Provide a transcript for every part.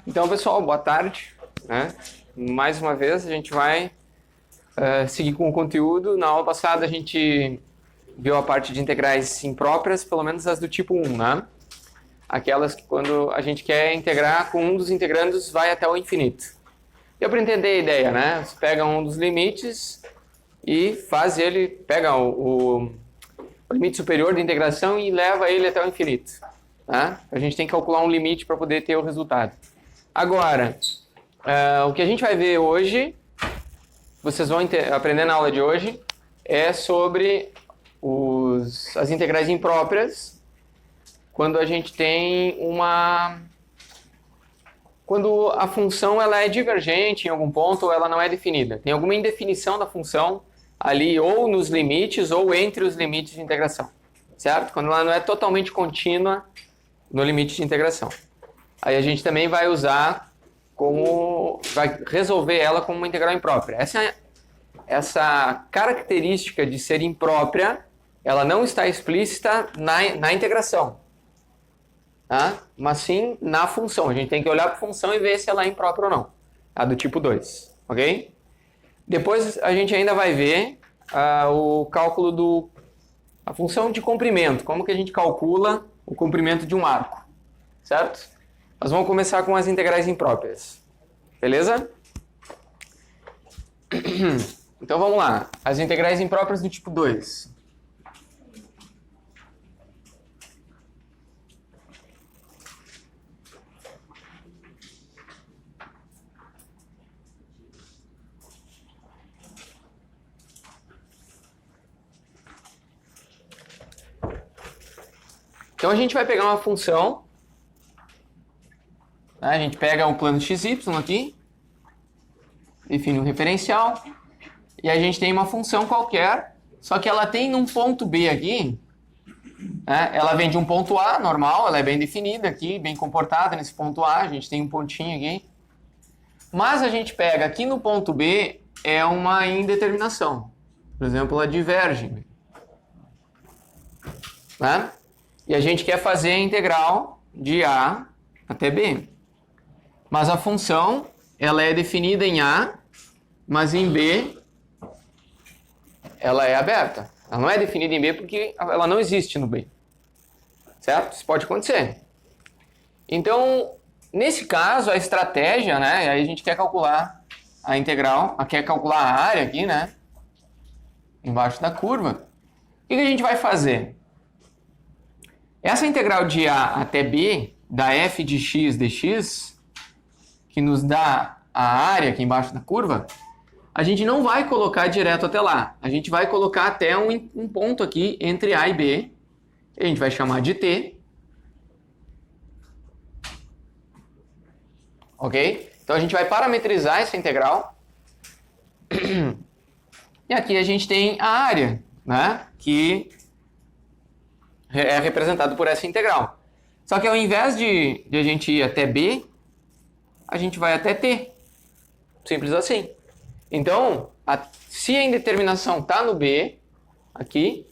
Então, pessoal, boa tarde, né? Mais uma vez, a gente vai seguir com o conteúdo. Na aula passada, a gente viu a parte de integrais impróprias, pelo menos as do tipo 1, né? Aquelas que quando a gente quer integrar com um dos integrandos, vai até o infinito. Deu para entender a ideia, né? Você pega um dos limites e faz ele, pega o limite superior de integração e leva ele até o infinito. Tá? A gente tem que calcular um limite para poder ter o resultado. Agora, o que a gente vai ver hoje, vocês vão aprender na aula de hoje, é sobre as integrais impróprias, quando a gente tem quando a função ela é divergente em algum ponto ou ela não é definida. Tem alguma indefinição da função ali, ou nos limites, ou entre os limites de integração. Certo? Quando ela não é totalmente contínua no limite de integração. Aí a gente também vai usar vai resolver ela como uma integral imprópria. Essa característica de ser imprópria, ela não está explícita na integração, tá? Mas sim na função. A gente tem que olhar para a função e ver se ela é imprópria ou não. A do tipo 2, ok? Depois a gente ainda vai ver o cálculo a função de comprimento. Como que a gente calcula o comprimento de um arco, certo? Nós vamos começar com as integrais impróprias, beleza? Então vamos lá, as integrais impróprias do tipo 2. Então a gente vai pegar uma função, tá? A gente pega o plano XY aqui, define um referencial, e a gente tem uma função qualquer, só que ela tem num ponto B aqui, né? Ela vem de um ponto A, normal, ela é bem definida aqui, bem comportada nesse ponto A, a gente tem um pontinho aqui. Mas a gente pega aqui no ponto B, é uma indeterminação. Por exemplo, ela diverge, né? E a gente quer fazer a integral de A até B. Mas a função, ela é definida em A, mas em B, ela é aberta. Ela não é definida em B porque ela não existe no B. Certo? Isso pode acontecer. Então, nesse caso, a estratégia, né? Aí a gente quer calcular a integral, quer calcular a área aqui, né? Embaixo da curva. O que a gente vai fazer? Essa integral de A até B, da f de x dx, que nos dá a área aqui embaixo da curva, a gente não vai colocar direto até lá. A gente vai colocar até um ponto aqui entre A e B, que a gente vai chamar de T. Ok? Então a gente vai parametrizar essa integral. E aqui a gente tem a área, né? Que é representado por essa integral. Só que ao invés de a gente ir até B, a gente vai até T. Simples assim. Então, se a indeterminação está no B, aqui,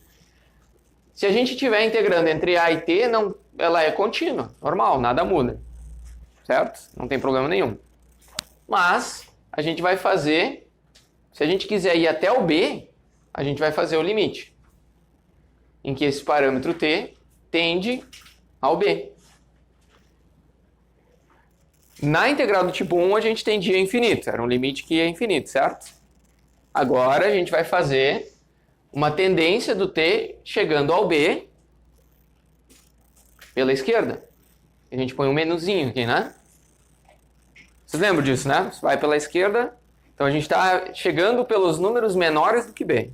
se a gente estiver integrando entre A e T, ela é contínua, normal, nada muda. Certo? Não tem problema nenhum. Mas, a gente vai fazer, se a gente quiser ir até o B, a gente vai fazer o limite, em que esse parâmetro T tende ao B. Na integral do tipo 1, a gente tendia a infinito. Era um limite que ia infinito, certo? Agora, a gente vai fazer uma tendência do T chegando ao B pela esquerda. A gente põe um menuzinho aqui, né? Vocês lembram disso, né? Você vai pela esquerda. Então, a gente está chegando pelos números menores do que B.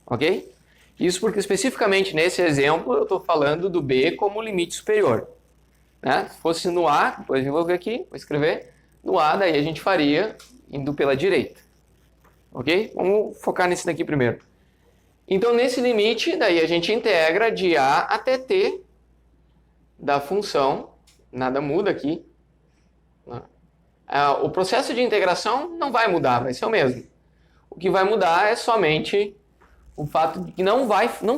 Ok? Isso porque, especificamente nesse exemplo, eu estou falando do B como limite superior. Né? Se fosse no A, depois eu vou ver aqui, vou escrever. No A, daí a gente faria indo pela direita. Ok? Vamos focar nesse daqui primeiro. Então, nesse limite, daí a gente integra de A até T da função. Nada muda aqui. O processo de integração não vai mudar, vai ser o mesmo. O que vai mudar é somente o fato de que não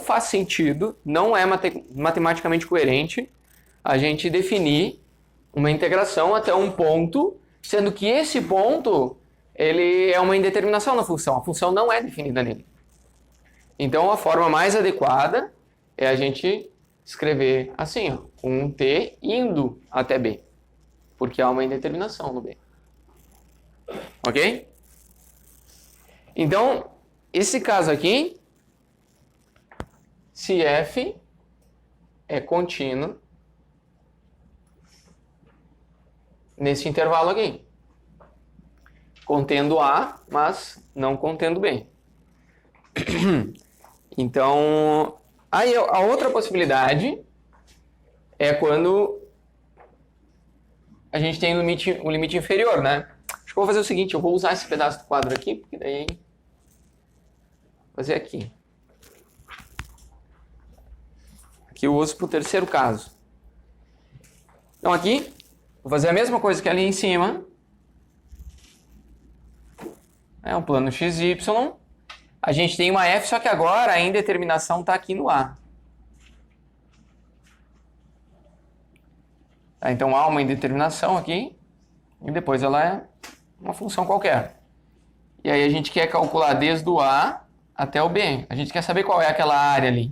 faz sentido, não é matematicamente coerente a gente definir uma integração até um ponto, sendo que esse ponto ele é uma indeterminação na função. A função não é definida nele. Então, a forma mais adequada é a gente escrever assim, ó, com um t indo até b, porque há uma indeterminação no b. Ok? Então, esse caso aqui, se f é contínuo nesse intervalo aqui, contendo A, mas não contendo B. Então, aí a outra possibilidade é quando a gente tem um limite inferior, né? Acho que eu vou fazer o seguinte, eu vou usar esse pedaço do quadro aqui, porque daí... Vou fazer aqui. Aqui eu uso para o terceiro caso. Então aqui, vou fazer a mesma coisa que ali em cima. É um plano XY. A gente tem uma F, só que agora a indeterminação está aqui no A. Tá, então há uma indeterminação aqui. E depois ela é uma função qualquer. E aí a gente quer calcular desde o A até o B. A gente quer saber qual é aquela área ali.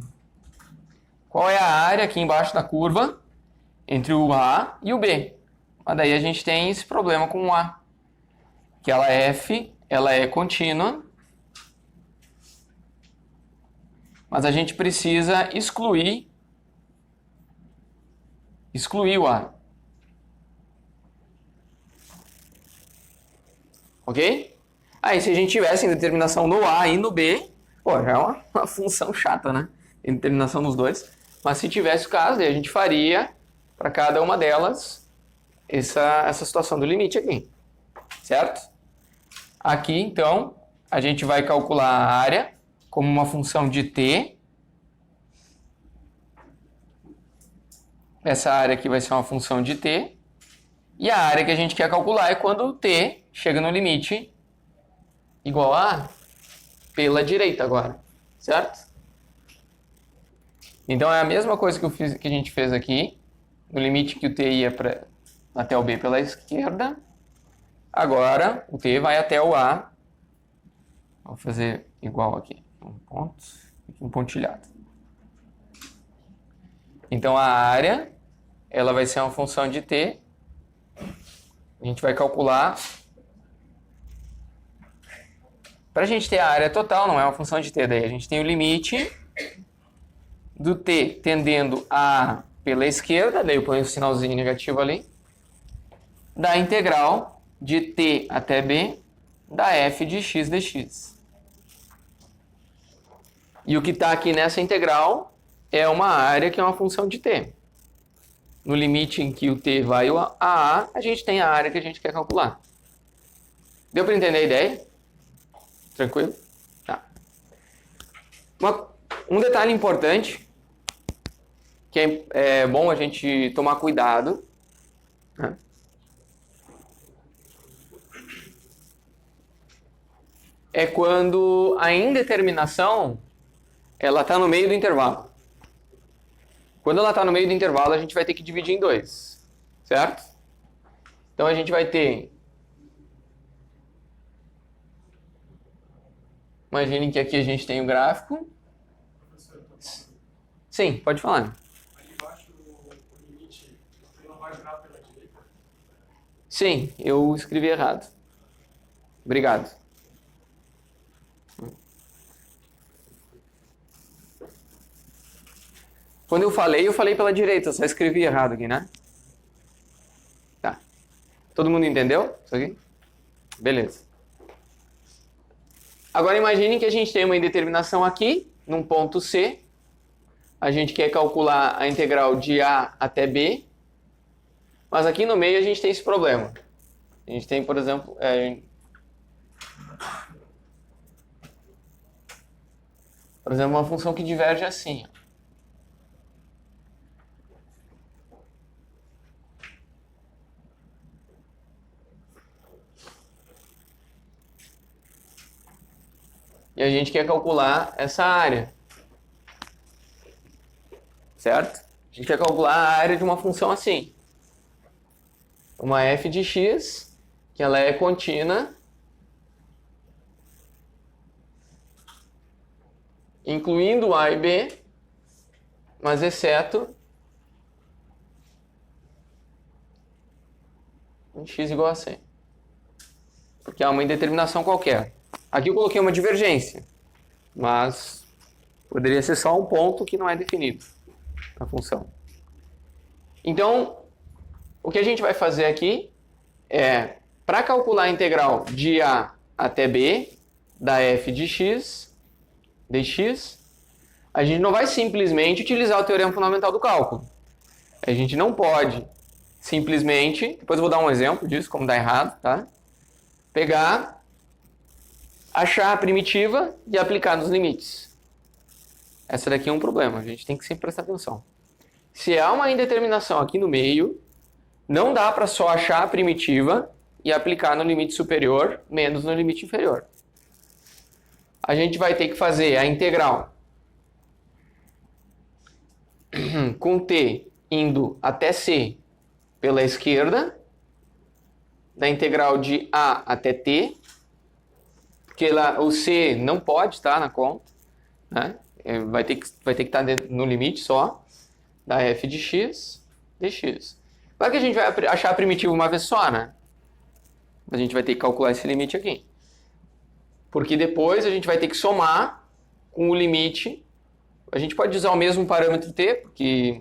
Qual é a área aqui embaixo da curva entre o A e o B. Mas daí a gente tem esse problema com o A. Que ela F, ela é contínua. Mas a gente precisa excluir o A. Ok? Aí se a gente tivesse indeterminação no A e no B, pô, já é uma função chata, né? Indeterminação nos dois. Mas se tivesse o caso, a gente faria para cada uma delas essa situação do limite aqui. Certo? Aqui, então, a gente vai calcular a área como uma função de t. Essa área aqui vai ser uma função de t. E a área que a gente quer calcular é quando t chega no limite igual a pela direita agora. Certo? Então é a mesma coisa que a gente fez aqui. No limite que o t ia até o b pela esquerda. Agora o t vai até o a. Vou fazer igual aqui. Um ponto, aqui um pontilhado. Então a área, ela vai ser uma função de t. A gente vai calcular. Para a gente ter a área total, não é uma função de t, daí a gente tem o limite do t tendendo a pela esquerda, daí eu ponho o sinalzinho negativo ali, da integral de t até b da f de x dx. E o que está aqui nessa integral é uma área que é uma função de t. No limite em que o t vai a gente tem a área que a gente quer calcular. Deu para entender a ideia? Tranquilo? Tá. Um detalhe importante, que é bom a gente tomar cuidado, né? É quando a indeterminação ela está no meio do intervalo. Quando ela está no meio do intervalo, a gente vai ter que dividir em dois, certo? Então a gente vai ter... Imaginem que aqui a gente tem o gráfico. Sim, pode falar. Ali embaixo o limite, ele não vai girar pela direita? Sim, eu escrevi errado. Obrigado. Quando eu falei pela direita, eu só escrevi errado aqui, né? Tá. Todo mundo entendeu isso aqui? Beleza. Agora imagine que a gente tem uma indeterminação aqui, num ponto C. A gente quer calcular a integral de A até B. Mas aqui no meio a gente tem esse problema. A gente tem, por exemplo... Por exemplo, uma função que diverge assim, ó. E a gente quer calcular essa área. Certo? A gente quer calcular a área de uma função assim. uma f de x, que ela é contínua, incluindo a e b, mas exceto em x igual a 100. Porque há uma indeterminação qualquer. Aqui eu coloquei uma divergência, mas poderia ser só um ponto que não é definido na função. Então, o que a gente vai fazer aqui é, para calcular a integral de a até b da f de x, dx, a gente não vai simplesmente utilizar o teorema fundamental do cálculo. A gente não pode simplesmente, depois eu vou dar um exemplo disso, como dá errado, tá? Pegar, achar a primitiva e aplicar nos limites. Essa daqui é um problema, a gente tem que sempre prestar atenção. Se há uma indeterminação aqui no meio, não dá para só achar a primitiva e aplicar no limite superior menos no limite inferior. A gente vai ter que fazer a integral com t indo até c pela esquerda, da integral de a até t, porque lá, o c não pode estar na conta, né? Vai ter que estar no limite só, da f de x, dx. Claro que a gente vai achar a primitiva uma vez só, né? A gente vai ter que calcular esse limite aqui. Porque depois a gente vai ter que somar com o limite. A gente pode usar o mesmo parâmetro t, porque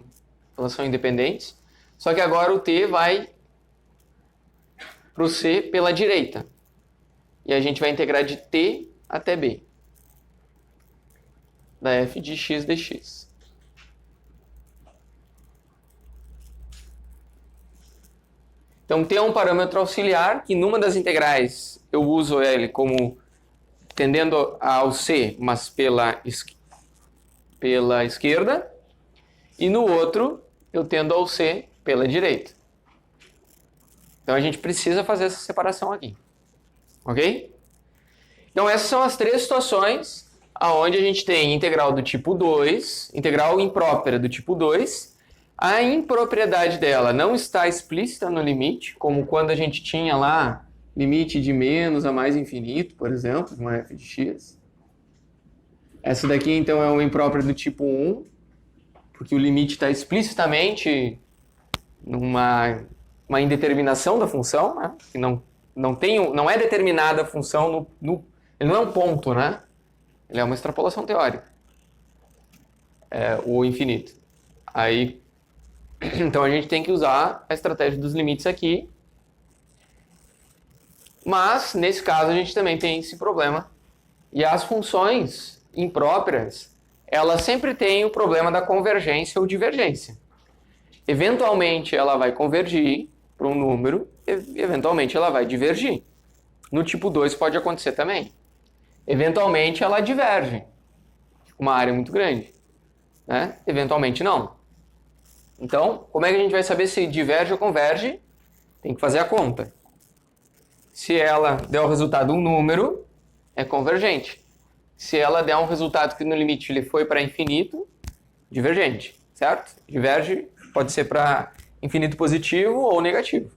elas são independentes. Só que agora o t vai para o c pela direita. E a gente vai integrar de t até b. Da f de x dx. Então, t é um parâmetro auxiliar que numa das integrais eu uso ele como tendendo ao c, mas pela esquerda. E no outro eu tendo ao c pela direita. Então, a gente precisa fazer essa separação aqui. Ok? Então, essas são as três situações onde a gente tem integral do tipo 2, integral imprópria do tipo 2. A impropriedade dela não está explícita no limite, como quando a gente tinha lá limite de menos a mais infinito, por exemplo, uma f de x. Essa daqui, então, é uma imprópria do tipo 1, porque o limite está explicitamente numa indeterminação da função, né? Que não é determinada a função ele não é um ponto, né? Ele é uma extrapolação teórica. O infinito. Aí, então a gente tem que usar a estratégia dos limites aqui. Mas, nesse caso, a gente também tem esse problema. E as funções impróprias, elas sempre têm o problema da convergência ou divergência. Eventualmente, ela vai convergir para um número, e eventualmente ela vai divergir. No tipo 2 pode acontecer também. Eventualmente, ela diverge. Uma área muito grande. Né? Eventualmente, não. Então, como é que a gente vai saber se diverge ou converge? Tem que fazer a conta. Se ela der o resultado um número, é convergente. Se ela der um resultado que no limite ele foi para infinito, divergente, certo? Diverge pode ser para infinito positivo ou negativo.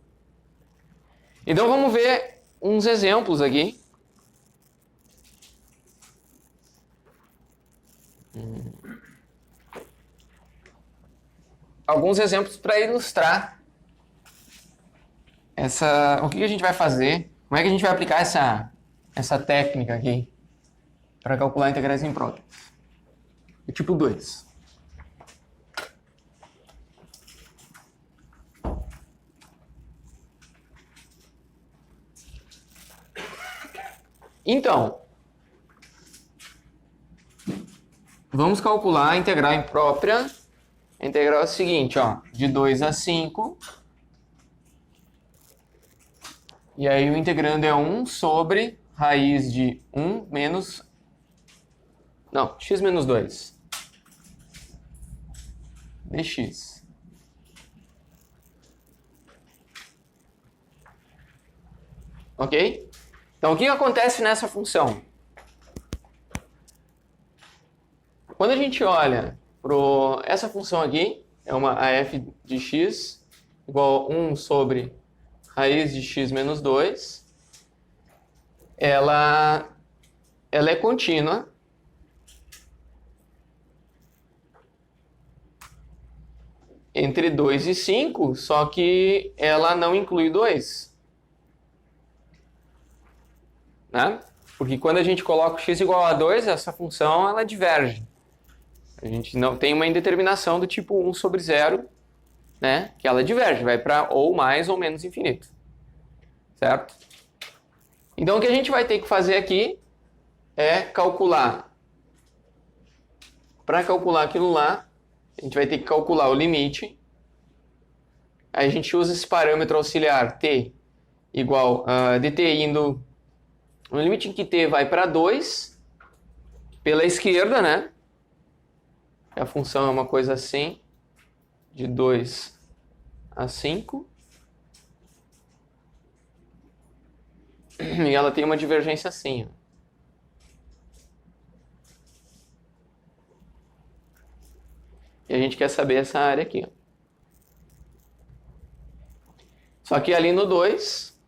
Então vamos ver uns exemplos aqui. Alguns exemplos para ilustrar o que a gente vai fazer, como é que a gente vai aplicar essa técnica aqui para calcular integrais impróprias. Do tipo 2. Então, vamos calcular a integral imprópria. A integral é o seguinte, ó, de 2 a 5. E aí o integrando é 1 sobre raiz de 1 menos... Não, x menos 2. Dx. Ok? Então, o que acontece nessa função? Quando a gente olha para essa função aqui, é a f de x igual a 1 sobre raiz de x menos 2, ela é contínua entre 2 e 5, só que ela não inclui 2. Né? Porque quando a gente coloca x igual a 2, essa função ela diverge. A gente não tem uma indeterminação do tipo 1 sobre 0, né? Que ela diverge, vai para ou mais ou menos infinito. Certo? Então o que a gente vai ter que fazer aqui é calcular. Para calcular aquilo lá, a gente vai ter que calcular o limite. Aí a gente usa esse parâmetro auxiliar t igual a dt indo no limite em que t vai para 2 pela esquerda, né? A função é uma coisa assim, de 2 a 5. E ela tem uma divergência assim, ó. E a gente quer saber essa área aqui, ó. Só que ali no 2,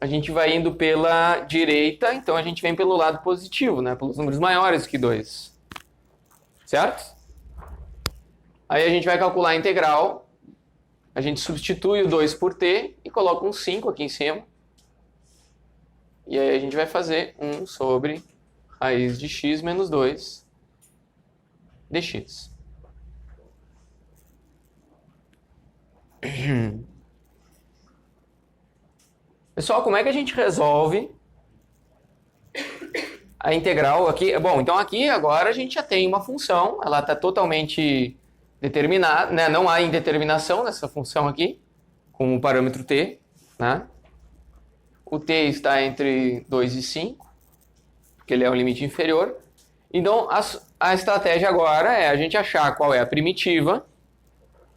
a gente vai indo pela direita, então a gente vem pelo lado positivo, né? Pelos números maiores que 2. Certo? Aí a gente vai calcular a integral, a gente substitui o 2 por t e coloca um 5 aqui em cima. E aí a gente vai fazer 1 sobre raiz de x menos 2 dx. Pessoal, como é que a gente resolve a integral aqui? Bom, então aqui agora a gente já tem uma função, ela está totalmente determinada, né? Não há indeterminação nessa função aqui, com o parâmetro t, né? O t está entre 2 e 5, porque ele é um limite inferior. Então a estratégia agora é a gente achar qual é a primitiva,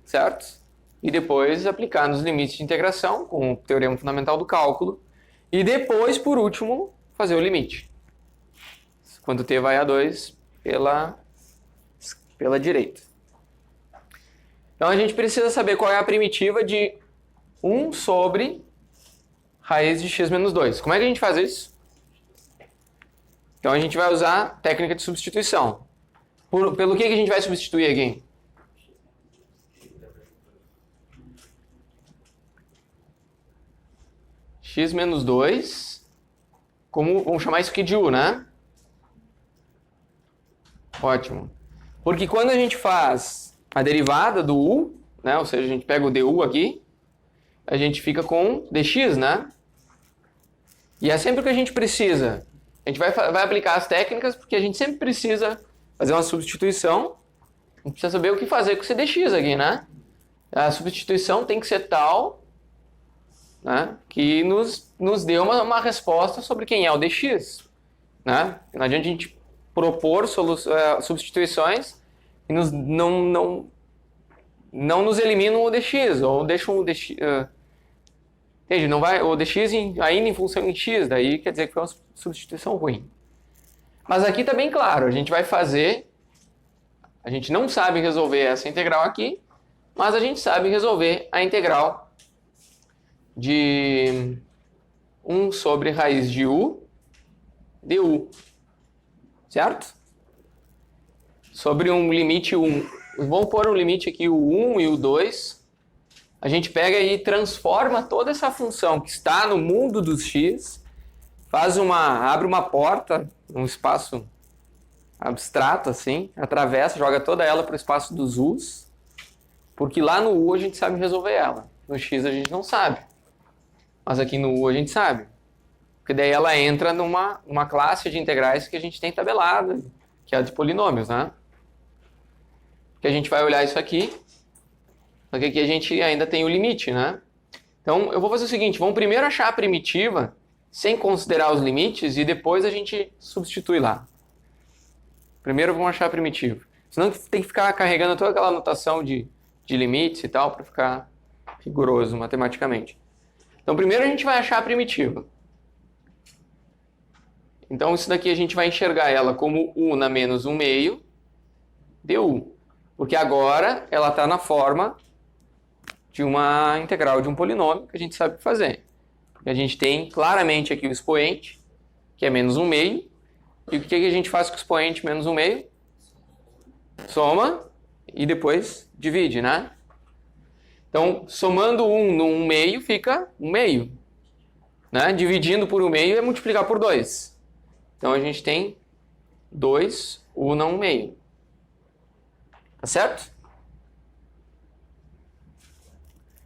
certo? E depois aplicar nos limites de integração, com o teorema fundamental do cálculo. E depois, por último, fazer o limite. Quando t vai a 2 pela direita. Então a gente precisa saber qual é a primitiva de 1 sobre raiz de x menos 2. Como é que a gente faz isso? Então a gente vai usar a técnica de substituição. Pelo que a gente vai substituir aqui? X menos 2, vamos chamar isso aqui de u, né? Ótimo. Porque quando a gente faz a derivada do u, né? Ou seja, a gente pega o du aqui, a gente fica com dx, né? E é sempre o que a gente precisa. A gente vai aplicar as técnicas porque a gente sempre precisa fazer uma substituição. A gente precisa saber o que fazer com esse dx aqui, né? A substituição tem que ser tal, né, que nos dê uma resposta sobre quem é o dx. Né? Não adianta a gente propor substituições que não nos eliminam o dx, ou deixam o dx... entende? Não vai, o dx ainda em função em x, daí quer dizer que foi uma substituição ruim. Mas aqui está bem claro, a gente vai fazer... A gente não sabe resolver essa integral aqui, mas a gente sabe resolver a integral de 1 sobre raiz de u du, certo? Sobre um limite 1. Vamos pôr um limite aqui, o 1 e o 2. A gente pega e transforma toda essa função que está no mundo dos x, abre uma porta, um espaço abstrato assim, atravessa, joga toda ela para o espaço dos u's, porque lá no u a gente sabe resolver ela, no x a gente não sabe. Mas aqui no u a gente sabe. Porque daí ela entra numa classe de integrais que a gente tem tabelada, que é a de polinômios, né? Que a gente vai olhar isso aqui, só que aqui a gente ainda tem o limite, né? Então eu vou fazer o seguinte, vamos primeiro achar a primitiva, sem considerar os limites, e depois a gente substitui lá. Primeiro vamos achar a primitiva. Senão tem que ficar carregando toda aquela notação de limites e tal, para ficar rigoroso matematicamente. Então, primeiro a gente vai achar a primitiva. Então, isso daqui a gente vai enxergar ela como u na menos 1 meio du. Porque agora ela está na forma de uma integral de um polinômio que a gente sabe fazer. A gente tem claramente aqui o expoente, que é menos 1/2. E o que a gente faz com o expoente menos 1/2? Soma e depois divide, né? Então, somando 1 no 1/2 fica 1/2. Né? Dividindo por 1/2 é multiplicar por 2. Então, a gente tem 2 na 1/2. Tá certo?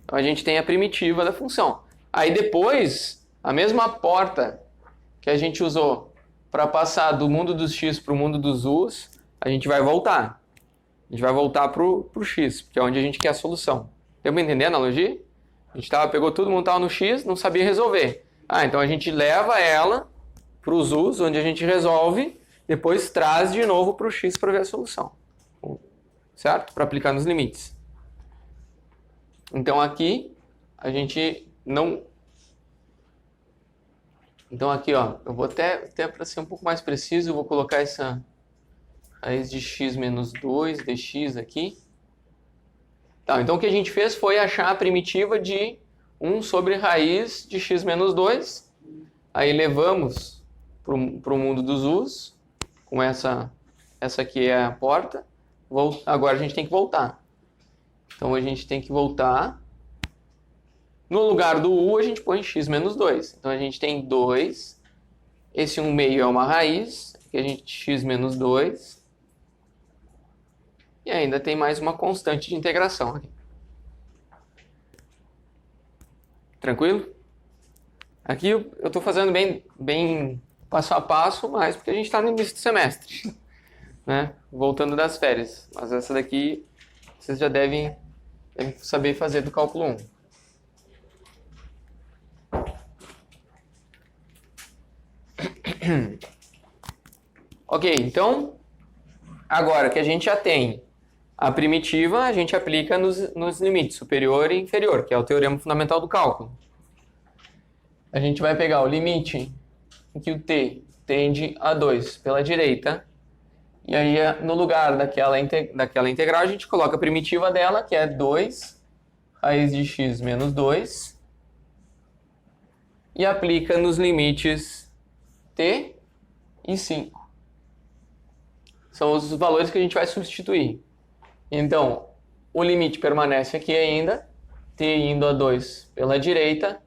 Então, a gente tem a primitiva da função. Aí depois, a mesma porta que a gente usou para passar do mundo dos x para o mundo dos u's, a gente vai voltar. A gente vai voltar para o x, que é onde a gente quer a solução. Deu para entender a analogia? A gente pegou todo mundo no x, não sabia resolver. Então a gente leva ela para os u's, onde a gente resolve, depois traz de novo para o x para ver a solução. Certo? Para aplicar nos limites. Então aqui a gente não... Então aqui, ó, eu vou até para ser um pouco mais preciso, eu vou colocar essa raiz de x menos 2 dx aqui. Tá, então o que a gente fez foi achar a primitiva de 1 sobre raiz de x menos 2. Aí levamos para o mundo dos u's, com essa aqui é a porta. Agora a gente tem que voltar. Então a gente tem que voltar. No lugar do u a gente põe x menos 2. Então a gente tem 2. Esse 1/2 é uma raiz. Aqui a gente x menos 2. E ainda tem mais uma constante de integração aqui. Tranquilo? Aqui eu estou fazendo bem passo a passo, mas porque a gente está no início do semestre. Né? Voltando das férias. Mas essa daqui vocês já devem saber fazer do cálculo 1. Ok, então, agora que a gente já tem a primitiva, a gente aplica nos limites superior e inferior, que é o teorema fundamental do cálculo. A gente vai pegar o limite em que o t tende a 2 pela direita, e aí no lugar daquela integral a gente coloca a primitiva dela, que é 2 raiz de x menos 2, e aplica nos limites t e 5. São os valores que a gente vai substituir. Então, o limite permanece aqui ainda, t indo a 2 pela direita,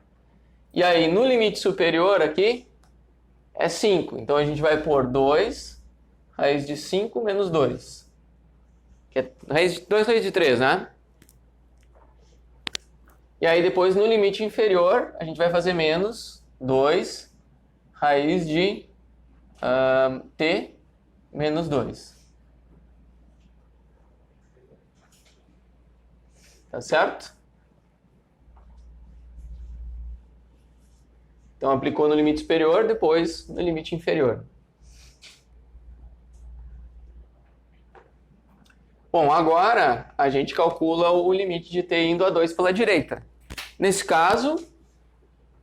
e aí no limite superior aqui é 5. Então a gente vai pôr 2 raiz de 5 menos 2. Que é 2 raiz de 3, né? E aí depois no limite inferior a gente vai fazer menos 2 raiz de t menos 2. Tá certo? Então aplicou no limite superior, depois no limite inferior. Bom, agora a gente calcula o limite de t indo a 2 pela direita. Nesse caso,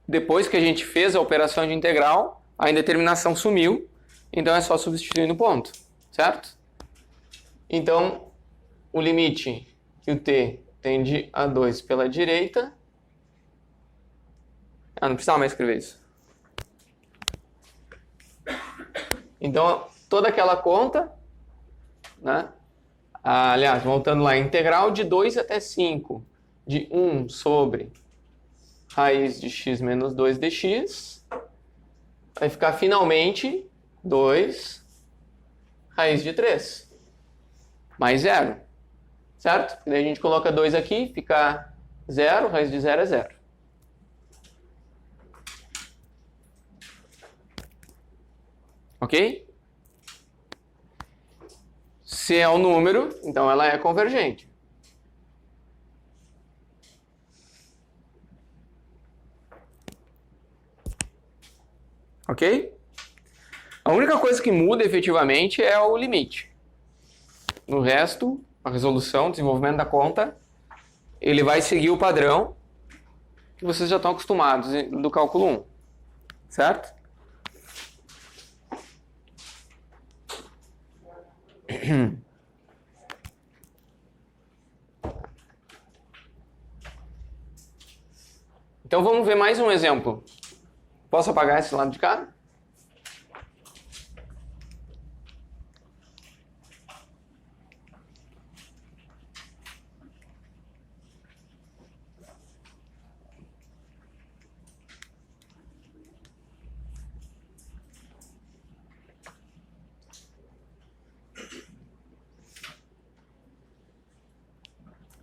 depois que a gente fez a operação de integral, a indeterminação sumiu, então é só substituir no ponto, certo? Então, o limite que o t tende a 2 pela direita... não precisava mais escrever isso. Então, toda aquela conta, né? Aliás, voltando lá, integral de 2 até 5 de 1 sobre raiz de x menos 2 dx, vai ficar finalmente 2 raiz de 3, mais 0, certo? E daí a gente coloca 2 aqui, fica 0, raiz de 0 é 0. Ok? Se é um número, então ela é convergente. Ok? A única coisa que muda efetivamente é o limite. No resto, a resolução, o desenvolvimento da conta, ele vai seguir o padrão que vocês já estão acostumados do cálculo 1. Certo? Então vamos ver mais um exemplo. Posso apagar esse lado de cá?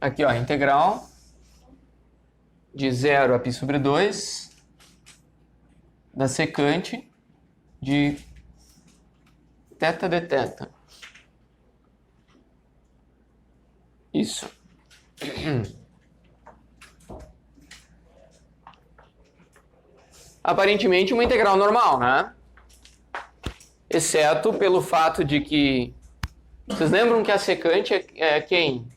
Aqui, ó, integral de 0 a π sobre 2 da secante de θ dθ. Isso. Aparentemente uma integral normal, né? Exceto pelo fato de que... Vocês lembram que a secante é quem?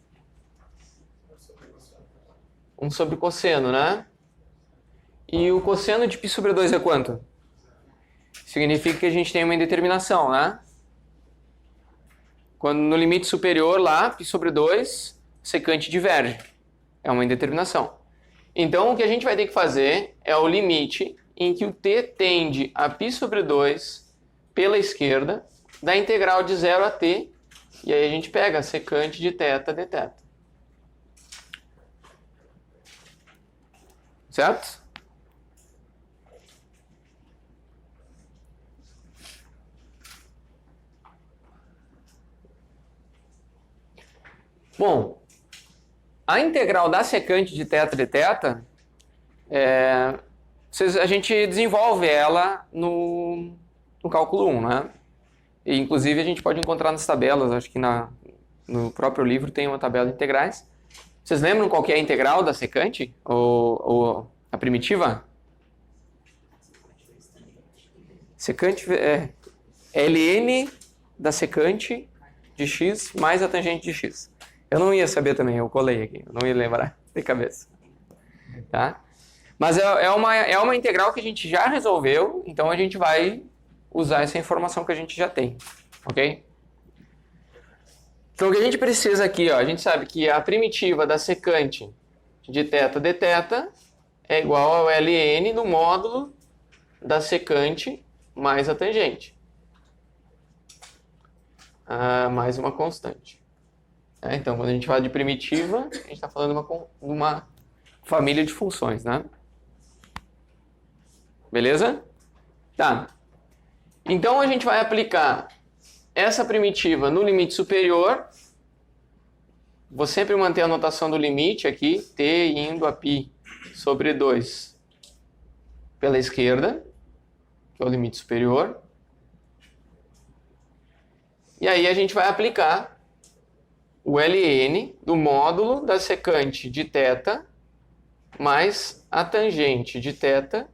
1 sobre cosseno, né? E o cosseno de π sobre 2 é quanto? Significa que a gente tem uma indeterminação, né? Quando no limite superior lá, π sobre 2, secante diverge. É uma indeterminação. Então o que a gente vai ter que fazer é o limite em que o t tende a π sobre 2 pela esquerda da integral de 0 a t, e aí a gente pega a secante de θ dθ. Certo? Bom, a integral da secante de θ dθ, a gente desenvolve ela no cálculo 1, né? E, inclusive, a gente pode encontrar nas tabelas, acho que no próprio livro tem uma tabela de integrais. Vocês lembram qual que é a integral da secante? Ou a primitiva? Secante é ln da secante de x mais a tangente de x. Eu não ia saber também, eu colei aqui, eu não ia lembrar de cabeça. Tá? Mas é uma integral que a gente já resolveu, então a gente vai usar essa informação que a gente já tem. Ok? Então o que a gente precisa aqui, ó, a gente sabe que a primitiva da secante de θ dθ é igual ao ln no módulo da secante mais a tangente. Mais uma constante. Então, quando a gente fala de primitiva, a gente está falando de uma família de funções, né? Beleza? Tá. Então, a gente vai aplicar essa primitiva no limite superior. Vou sempre manter a notação do limite aqui, t indo a π sobre 2 pela esquerda, que é o limite superior. E aí a gente vai aplicar o ln do módulo da secante de θ mais a tangente de θ.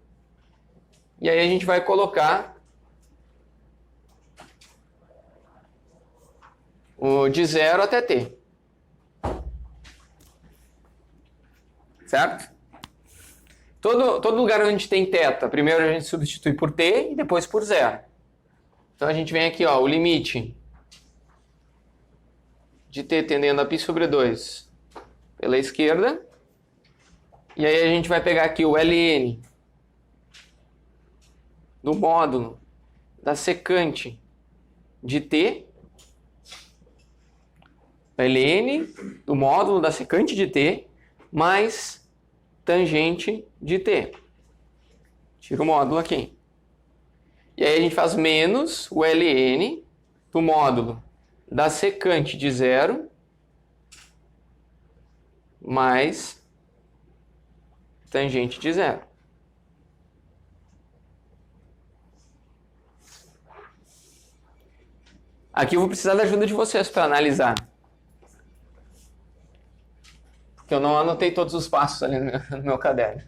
E aí a gente vai colocar o de 0 até t. Certo? Todo lugar onde a gente tem θ, primeiro a gente substitui por t e depois por 0. Então a gente vem aqui, ó, o limite de t tendendo a π sobre 2 pela esquerda. E aí a gente vai pegar aqui o ln do módulo da secante de t. Ln do módulo da secante de t mais tangente de t. Tira o módulo aqui. E aí a gente faz menos o ln do módulo da secante de 0 mais tangente de 0. Aqui eu vou precisar da ajuda de vocês para analisar. Porque eu não anotei todos os passos ali no meu caderno.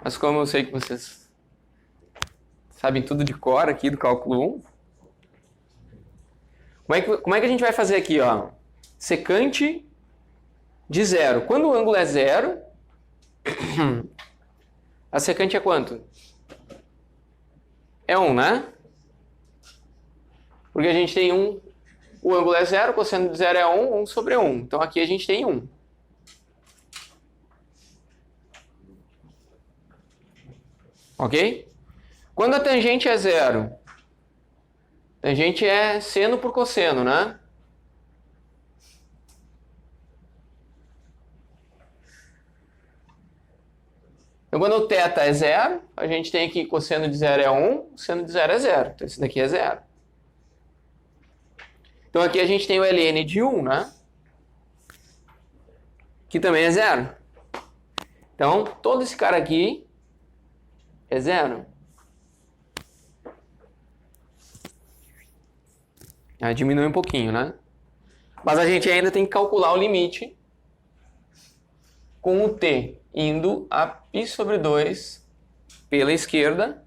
Mas como eu sei que vocês sabem tudo de cor aqui do cálculo 1, como é que a gente vai fazer aqui, ó? Secante de 0. Quando o ângulo é 0, a secante é quanto? É 1, né? Porque a gente tem 1, o ângulo é 0, o cosseno de 0 é 1, 1 sobre 1. Então aqui a gente tem 1. Ok? Quando a tangente é zero, tangente é seno por cosseno, né? Então, quando o θ é zero, a gente tem aqui cosseno de zero é 1, seno de zero é zero. Então, esse daqui é zero. Então, aqui a gente tem o ln de 1, né? Que também é zero. Então, todo esse cara aqui é zero. Aí diminui um pouquinho, né? Mas a gente ainda tem que calcular o limite com o t indo a π sobre 2 pela esquerda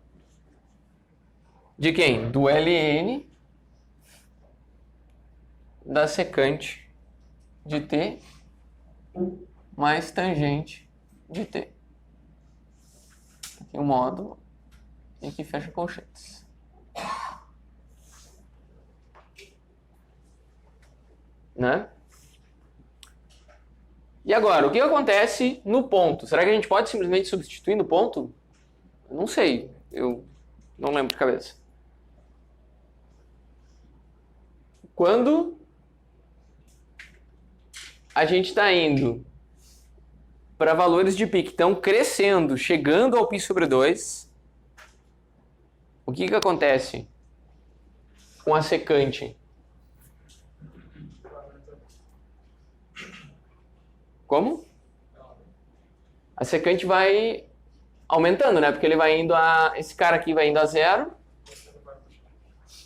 de quem? Do ln da secante de t mais tangente de t. Aqui o módulo e aqui fecha colchetes. Né? E agora, o que acontece no ponto? Será que a gente pode simplesmente substituir no ponto? Eu não sei, eu não lembro de cabeça. Quando a gente está indo para valores de π que estão crescendo, chegando ao π sobre 2, o que acontece com a secante? Como? A secante vai aumentando, né? Porque ele vai indo a... Esse cara aqui vai indo a zero.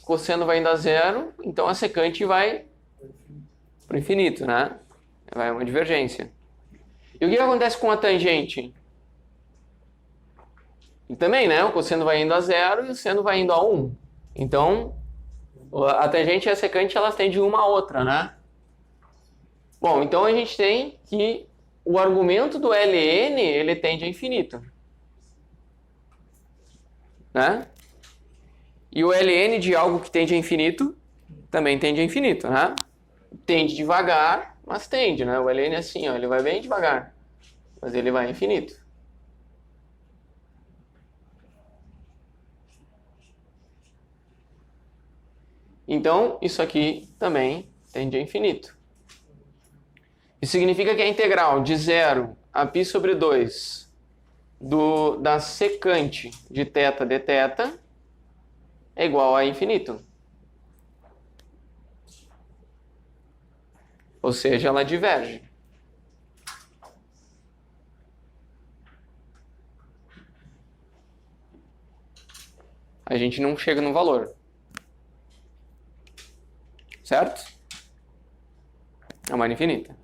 Cosseno vai indo a zero. Então a secante vai para o infinito, né? Vai uma divergência. E o que acontece com a tangente? E também, né? O cosseno vai indo a zero e o seno vai indo a 1. Então, a tangente e a secante, elas têm de uma a outra, né? Bom, então a gente tem que o argumento do ln, ele tende a infinito. Né? E o ln de algo que tende a infinito também tende a infinito, né? Tende devagar, mas tende, né? O ln é assim, ó, ele vai bem devagar, mas ele vai a infinito. Então, isso aqui também tende a infinito. Isso significa que a integral de 0 a π sobre 2 da secante de θ dθ é igual a infinito. Ou seja, ela diverge. A gente não chega no valor. Certo? É uma infinita.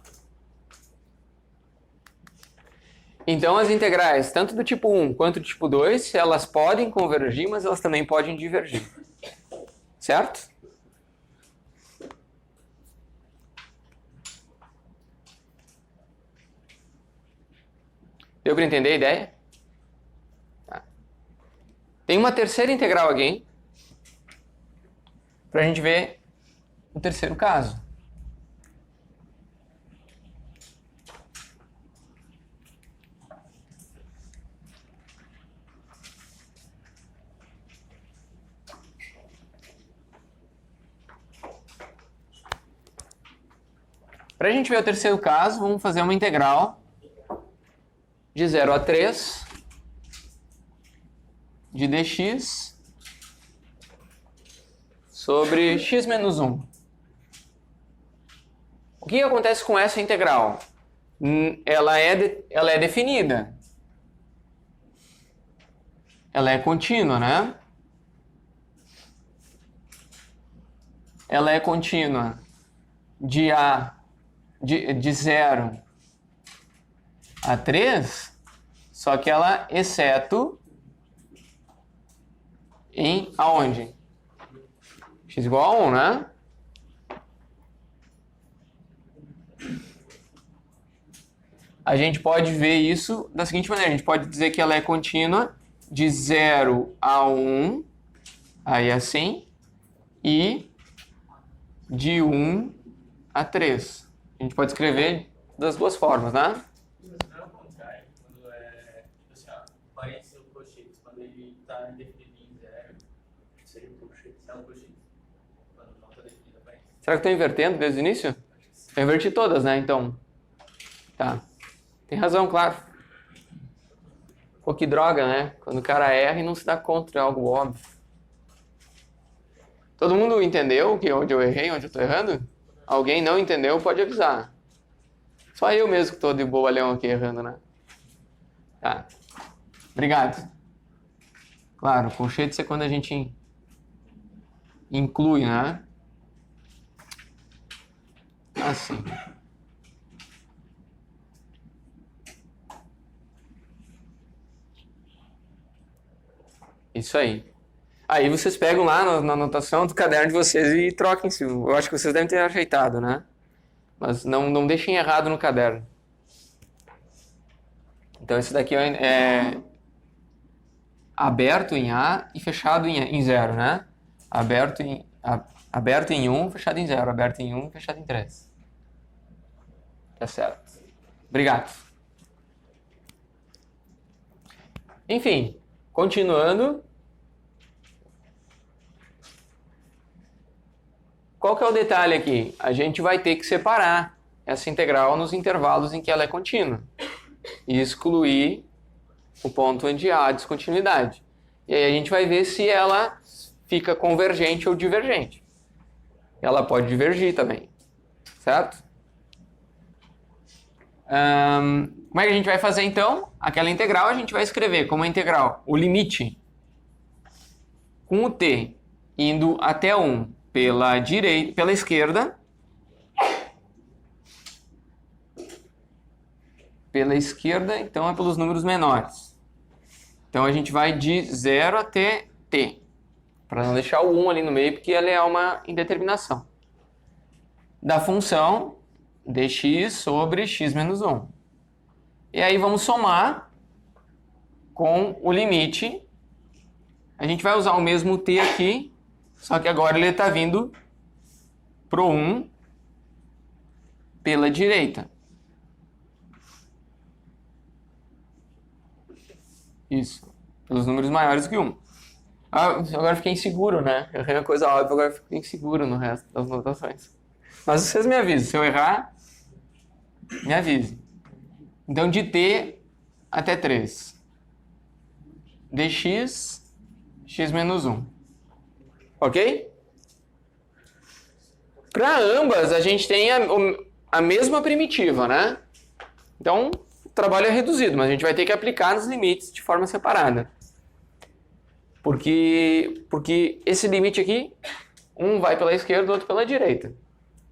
Então, as integrais, tanto do tipo 1 quanto do tipo 2, elas podem convergir, mas elas também podem divergir. Certo? Deu para entender a ideia? Tá. Tem uma terceira integral aqui, para a gente ver o terceiro caso. Para a gente ver o terceiro caso, vamos fazer uma integral de 0 a 3 de dx sobre x menos 1. O que acontece com essa integral? Ela é definida. Ela é contínua, né? Ela é contínua de 0 a 3, só que ela exceto em aonde? X igual a 1, né? A gente pode ver isso da seguinte maneira. A gente pode dizer que ela é contínua de 0 a 1, aí assim, e de 1 a 3. A gente pode escrever das duas formas, né? Mas não é o contrário, quando é, tipo assim, ó, parênteses ou colchetes, quando ele Será que estou invertendo desde o início? Eu inverti todas, né? Então, tá. Tem razão, claro. Pô, que droga, né? Quando o cara erra e não se dá conta de algo óbvio. Todo mundo entendeu onde eu errei, onde eu tô errando? Alguém não entendeu, pode avisar. Só eu mesmo que tô de boa leão aqui errando, né? Tá. Obrigado. Claro, colchete é quando a gente inclui, né? Assim. Isso aí. Aí vocês pegam lá na anotação do caderno de vocês e troquem. Eu acho que vocês devem ter ajeitado, né? Mas não deixem errado no caderno. Então esse daqui é aberto em A e fechado em 0, né? Aberto em 1, fechado em 0. Aberto em 1, fechado em 3. Tá certo. Obrigado. Enfim, continuando. Qual que é o detalhe aqui? A gente vai ter que separar essa integral nos intervalos em que ela é contínua e excluir o ponto onde há a descontinuidade. E aí a gente vai ver se ela fica convergente ou divergente. Ela pode divergir também, certo? Como é que a gente vai fazer então? Aquela integral a gente vai escrever como integral o limite com o t indo até 1 pela esquerda, então é pelos números menores. Então a gente vai de 0 até t, para não deixar o 1 ali no meio, porque ela é uma indeterminação. Da função dx sobre x menos 1. E aí vamos somar com o limite. A gente vai usar o mesmo t aqui, só que agora ele está vindo pro 1 pela direita. Isso. Pelos números maiores que 1. Agora fiquei inseguro, né? Eu errei uma coisa óbvia, agora fiquei inseguro no resto das notações. Mas vocês me avisam. Se eu errar, me avise. Então, de t até 3. dx, x menos 1. Ok? Para ambas, a gente tem a mesma primitiva, né? Então, o trabalho é reduzido, mas a gente vai ter que aplicar nos limites de forma separada. Porque esse limite aqui, um vai pela esquerda, o outro pela direita.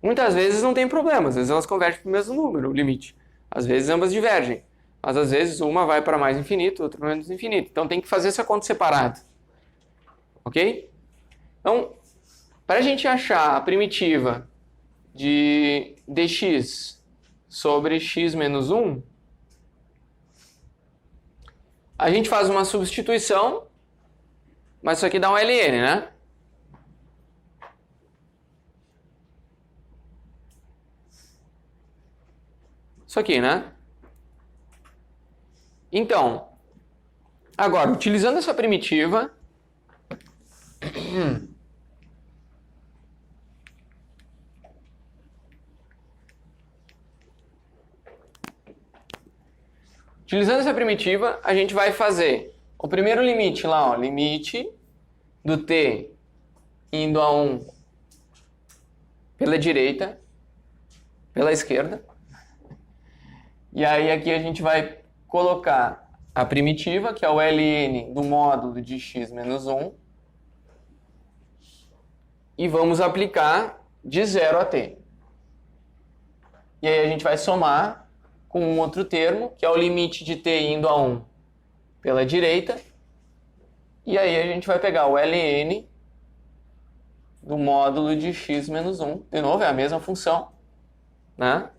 Muitas vezes não tem problema, às vezes elas convergem para o mesmo número, o limite. Às vezes ambas divergem, mas às vezes uma vai para mais infinito, outra para menos infinito. Então tem que fazer essa conta separada. Ok? Então, para a gente achar a primitiva de dx sobre x menos 1, a gente faz uma substituição, mas isso aqui dá um ln, né? Isso aqui, né? Então, agora, utilizando essa primitiva, a gente vai fazer o primeiro limite lá, ó, limite do t indo a 1 pela direita, pela esquerda. E aí aqui a gente vai colocar a primitiva, que é o ln do módulo de x menos 1, e vamos aplicar de 0 a t. E aí a gente vai somar com um outro termo, que é o limite de t indo a 1 pela direita, e aí a gente vai pegar o ln do módulo de x menos 1. De novo, é a mesma função, né?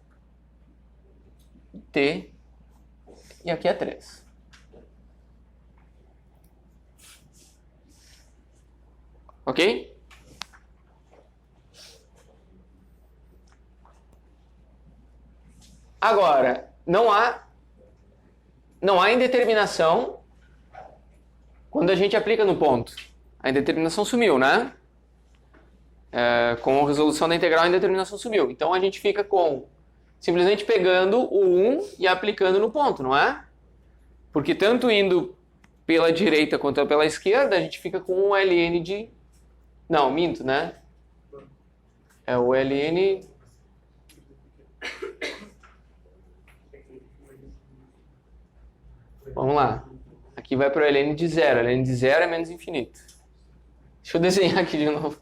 T, e aqui é 3. Ok? Agora, não há indeterminação quando a gente aplica no ponto. A indeterminação sumiu, né? com a resolução da integral a indeterminação subiu. Então a gente fica com simplesmente pegando o 1 e aplicando no ponto, não é? Porque tanto indo pela direita quanto pela esquerda, a gente fica com um ln de... Não, minto, né? É o ln... Vamos lá. Aqui vai para o ln de zero. ln de zero é menos infinito. Deixa eu desenhar aqui de novo.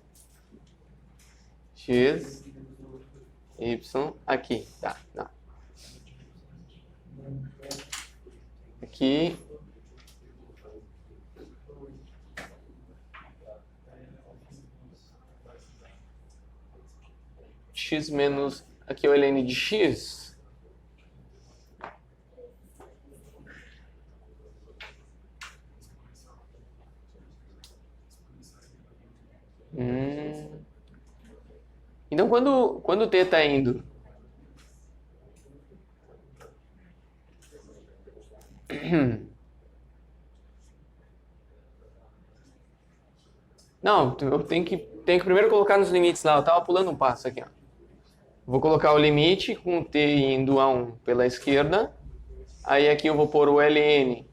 X, Y, aqui. Tá, não. Aqui. X menos... Aqui é o ln de x. Então, quando o t está indo... Não, eu tenho que primeiro colocar nos limites lá. Eu estava pulando um passo aqui, ó. Vou colocar o limite com o t indo a 1 pela esquerda. Aí aqui eu vou pôr o ln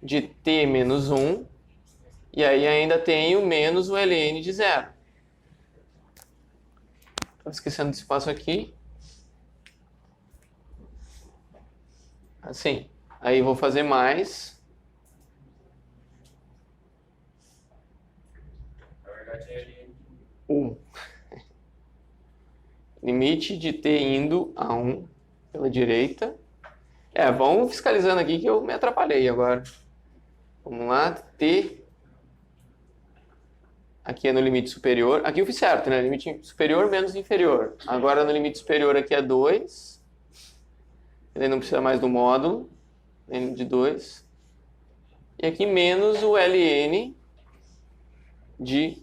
de t menos 1. E aí ainda tenho menos o ln de 0. Estou esquecendo desse passo aqui. Assim. Aí vou fazer mais. Na verdade é ln. 1. Limite de t indo a 1 pela direita. Vamos fiscalizando aqui que eu me atrapalhei agora. Vamos lá, t... Aqui é no limite superior. Aqui eu fiz certo, né? Limite superior menos inferior. Agora no limite superior aqui é 2. Ele não precisa mais do módulo. Ln de 2. E aqui menos o ln de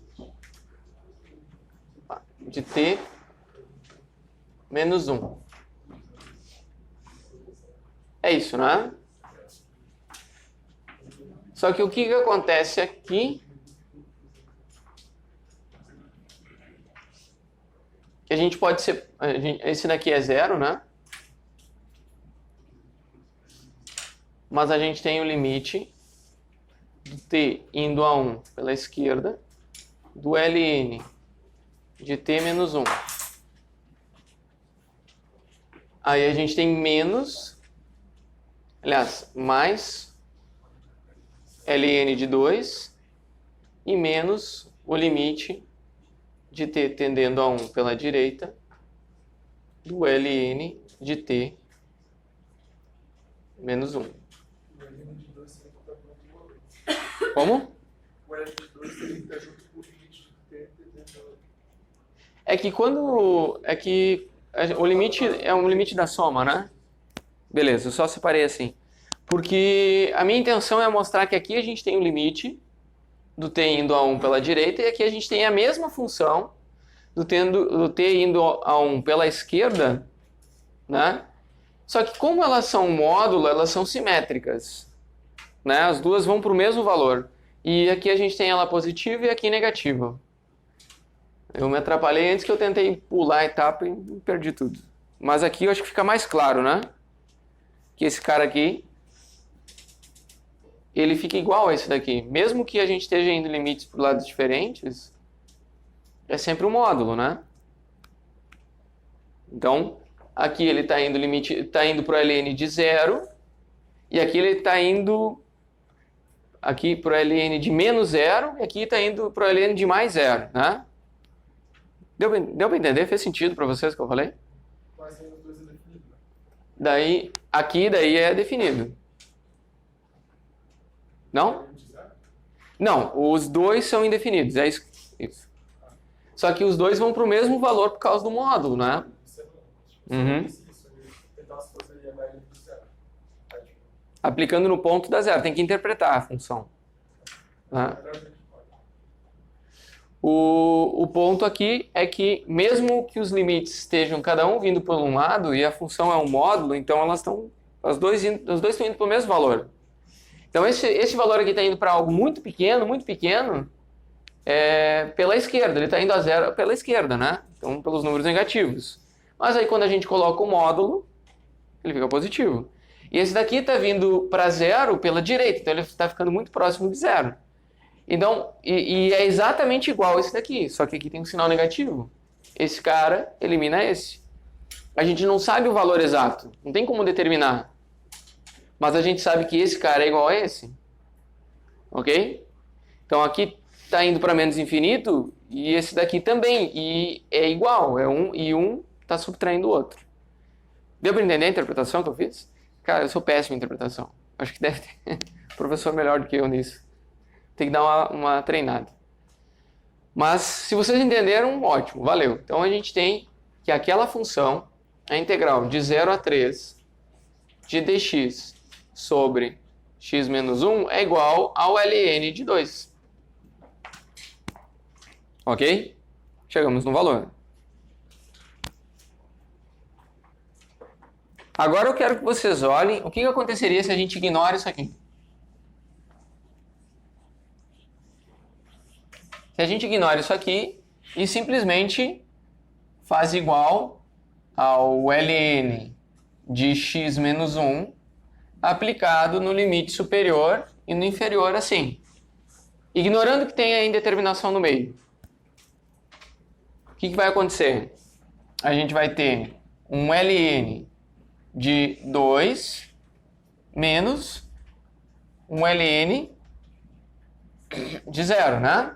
t menos 1. É isso, né? Só que o que acontece aqui... Que a gente pode ser... esse daqui é 0, né? Mas a gente tem o limite do t indo a 1 pela esquerda do ln de t menos 1. Aí a gente tem menos, aliás, mais ln de 2 e menos o limite de t tendendo a 1 pela direita do ln de t menos 1. Como? O ln de 2 teria que estar junto com o limite de t tendendo. É que quando... É que o limite é um limite da soma, né? Beleza, eu só separei assim. Porque a minha intenção é mostrar que aqui a gente tem o limite do t indo a 1 pela direita, e aqui a gente tem a mesma função do t indo a 1 pela esquerda, né? Só que como elas são um módulo, elas são simétricas, né? As duas vão para o mesmo valor. E aqui a gente tem ela positiva e aqui negativa. Eu me atrapalhei antes que eu tentei pular a etapa e perdi tudo. Mas aqui eu acho que fica mais claro, né? Que esse cara aqui... ele fica igual a esse daqui. Mesmo que a gente esteja indo limites por lados diferentes, é sempre um módulo, né? Então, aqui ele está indo limite, está indo para o ln de 0, e aqui ele está indo aqui para o ln de menos 0, e aqui está indo para o ln de mais 0, né? Deu para entender? Fez sentido para vocês o que eu falei? Quais são os dois indefinidos? Daí é definido. Não? Não, os dois são indefinidos, é isso. Só que os dois vão para o mesmo valor por causa do módulo, né? Uhum. Aplicando no ponto dá zero, tem que interpretar a função. Né? O ponto aqui é que mesmo que os limites estejam cada um vindo por um lado e a função é um módulo, então elas estão, os dois estão indo para o mesmo valor. Então esse valor aqui está indo para algo muito pequeno, pela esquerda, ele está indo a zero pela esquerda, né? Então, pelos números negativos. Mas aí, quando a gente coloca o módulo, ele fica positivo. E esse daqui está vindo para zero pela direita, então ele está ficando muito próximo de zero. Então, e é exatamente igual esse daqui, só que aqui tem um sinal negativo. Esse cara elimina esse. A gente não sabe o valor exato, não tem como determinar. Mas a gente sabe que esse cara é igual a esse. Ok? Então aqui está indo para menos infinito e esse daqui também. E é igual, é um e um está subtraindo o outro. Deu para entender a interpretação que eu fiz? Cara, eu sou péssimo em interpretação. Acho que deve ter professor melhor do que eu nisso. Tem que dar uma treinada. Mas se vocês entenderam, ótimo, valeu. Então a gente tem que aquela função, a integral de 0 a 3 de dx sobre x menos 1 é igual ao ln de 2. Ok? Chegamos no valor. Agora eu quero que vocês olhem o que aconteceria se a gente ignora isso aqui. Se a gente ignora isso aqui e simplesmente faz igual ao ln de x menos 1 aplicado no limite superior e no inferior assim. Ignorando que tem a indeterminação no meio. O que vai acontecer? A gente vai ter um ln de 2 menos um ln de 0, né?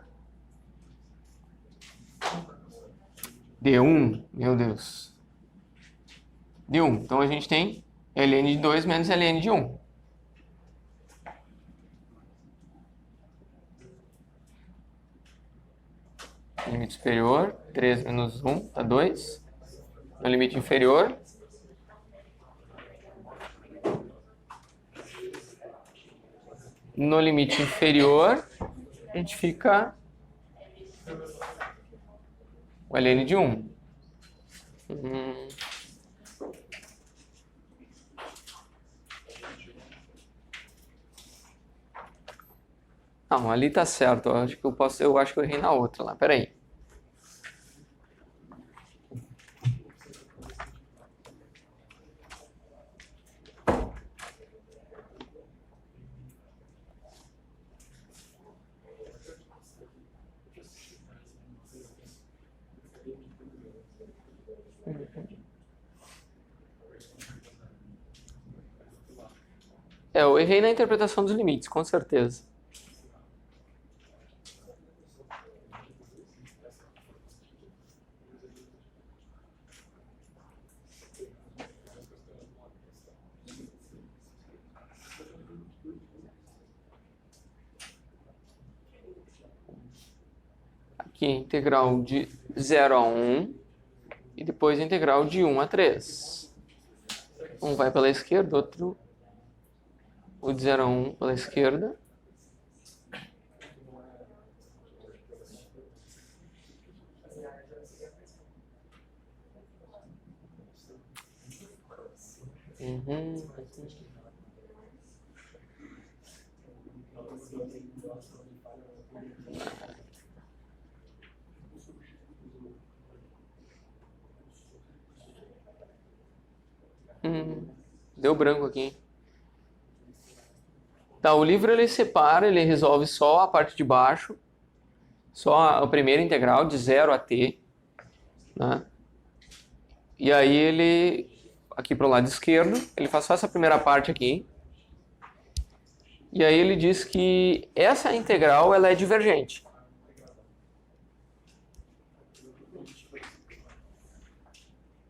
D1, meu Deus. D1. Então a gente tem ln de 2 menos ln de 1. Limite superior, 3 menos 1 dá 2. No limite inferior, no limite inferior, a gente fica o ln de 1. Não, ali tá certo. Eu acho que eu errei na outra lá. Pera aí. Eu errei na interpretação dos limites, com certeza. Aqui, integral de 0 a 1 e depois integral de 1 a 3. Um vai pela esquerda, outro, o de 0 a 1 pela esquerda. Deu branco aqui. Tá, o livro ele separa, ele resolve só a parte de baixo, só a primeira integral de 0 a t, né? E aí ele, aqui para o lado esquerdo, ele faz só essa primeira parte aqui. E aí ele diz que essa integral ela é divergente.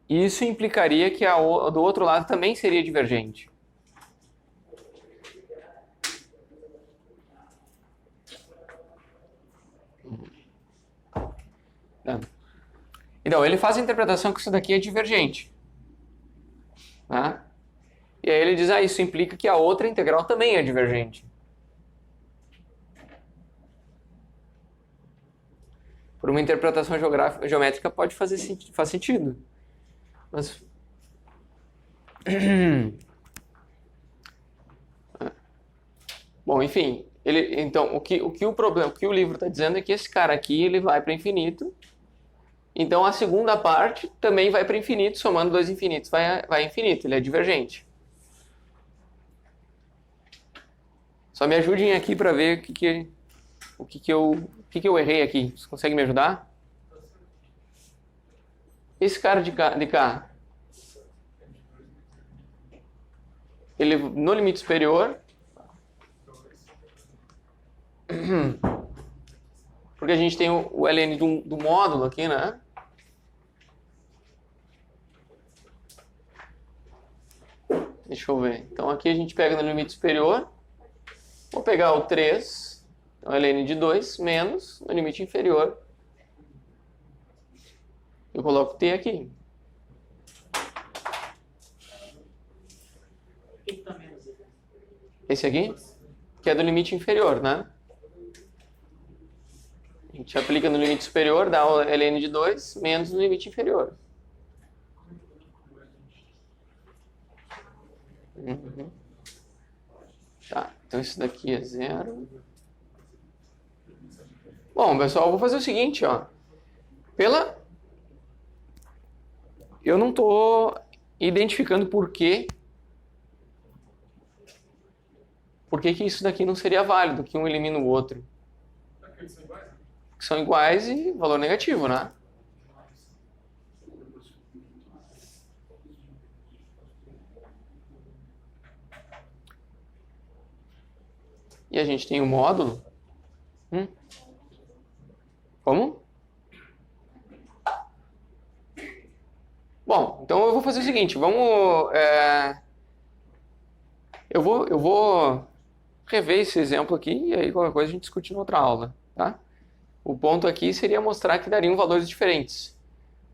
Isso implicaria que a do outro lado também seria divergente. Então, ele faz a interpretação que isso daqui é divergente. Tá? E aí ele diz, isso implica que a outra integral também é divergente. Por uma interpretação geométrica pode faz sentido. Mas... Bom, enfim, Então, o que o livro está dizendo é que esse cara aqui ele vai para infinito. Então, a segunda parte também vai para infinito, somando dois infinitos vai a infinito, ele é divergente. Só me ajudem aqui para ver o que eu errei aqui. Você consegue me ajudar? Esse cara de cá, ele no limite superior, porque a gente tem o ln do módulo aqui, né? Deixa eu ver. Então aqui a gente pega no limite superior, vou pegar o 3, então ln de 2, menos no limite inferior. Eu coloco t aqui. Esse aqui, que é do limite inferior, né? A gente aplica no limite superior, dá o ln de 2, menos no limite inferior. Uhum. Tá, então isso daqui é 0. Bom, pessoal, eu vou fazer o seguinte, ó. Eu não estou identificando por que que isso daqui não seria válido, que um elimina o outro. Que são iguais e valor negativo, né? E a gente tem o módulo. Como? Bom, então eu vou fazer o seguinte, eu vou rever esse exemplo aqui e aí qualquer coisa a gente discute em outra aula, tá? O ponto aqui seria mostrar que dariam valores diferentes,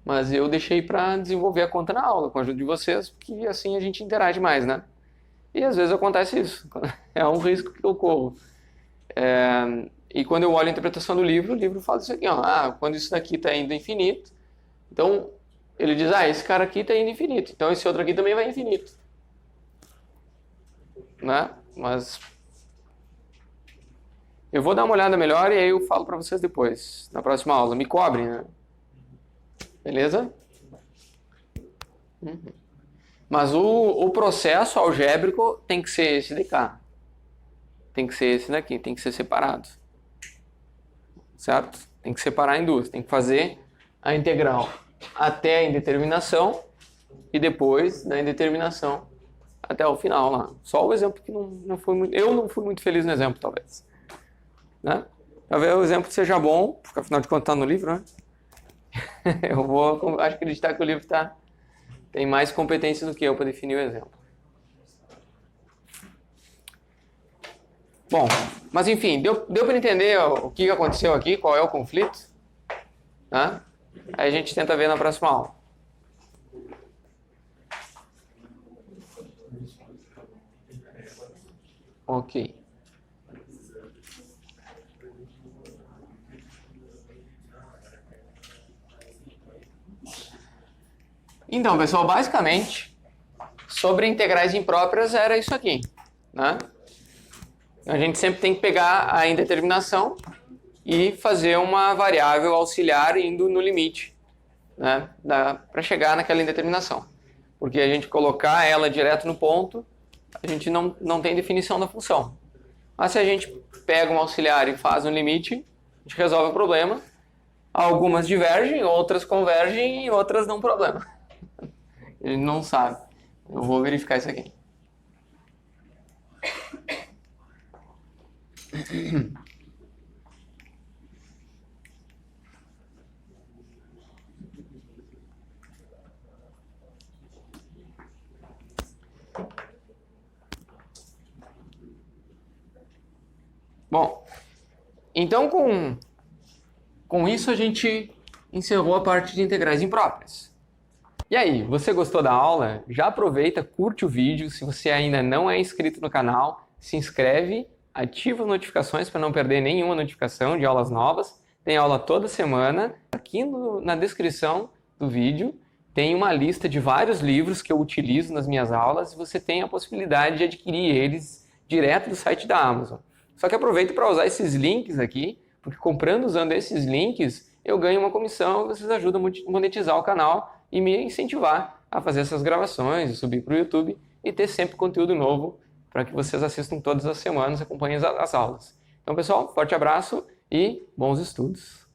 mas eu deixei para desenvolver a conta na aula, com a ajuda de vocês, porque assim a gente interage mais, né? E às vezes acontece isso, é um risco que eu corro. E quando eu olho a interpretação do livro, o livro fala isso aqui, ó, quando isso daqui está indo infinito, então ele diz, esse cara aqui está indo infinito, então esse outro aqui também vai infinito. Né? Mas eu vou dar uma olhada melhor e aí eu falo para vocês depois, na próxima aula. Me cobrem, né? Beleza? Mas o processo algébrico tem que ser esse de cá. Tem que ser esse daqui, tem que ser separado. Certo? Tem que separar em duas. Tem que fazer a integral até a indeterminação e depois da indeterminação até o final lá. Só o exemplo que não foi muito... Eu não fui muito feliz no exemplo, talvez. Né? Talvez o exemplo seja bom, porque afinal de contas está no livro, né? Eu vou acreditar que o livro tem mais competência do que eu para definir o exemplo. Bom, mas enfim, deu para entender o que aconteceu aqui, qual é o conflito? Né? Aí a gente tenta ver na próxima aula. Ok. Então, pessoal, basicamente, sobre integrais impróprias era isso aqui, né? A gente sempre tem que pegar a indeterminação e fazer uma variável auxiliar indo no limite, né? Para chegar naquela indeterminação. Porque a gente colocar ela direto no ponto, a gente não tem definição da função. Mas se a gente pega um auxiliar e faz um limite, a gente resolve o problema. Algumas divergem, outras convergem e outras não problema. Ele não sabe. Eu vou verificar isso aqui. Bom, então com isso a gente encerrou a parte de integrais impróprias. E aí, você gostou da aula? Já aproveita, curte o vídeo. Se você ainda não é inscrito no canal, se inscreve, ativa as notificações para não perder nenhuma notificação de aulas novas. Tem aula toda semana. Aqui na descrição do vídeo tem uma lista de vários livros que eu utilizo nas minhas aulas e você tem a possibilidade de adquirir eles direto do site da Amazon. Só que aproveito para usar esses links aqui, porque comprando usando esses links, eu ganho uma comissão, vocês ajudam a monetizar o canal e me incentivar a fazer essas gravações, subir para o YouTube e ter sempre conteúdo novo para que vocês assistam todas as semanas e acompanhem as aulas. Então, pessoal, forte abraço e bons estudos!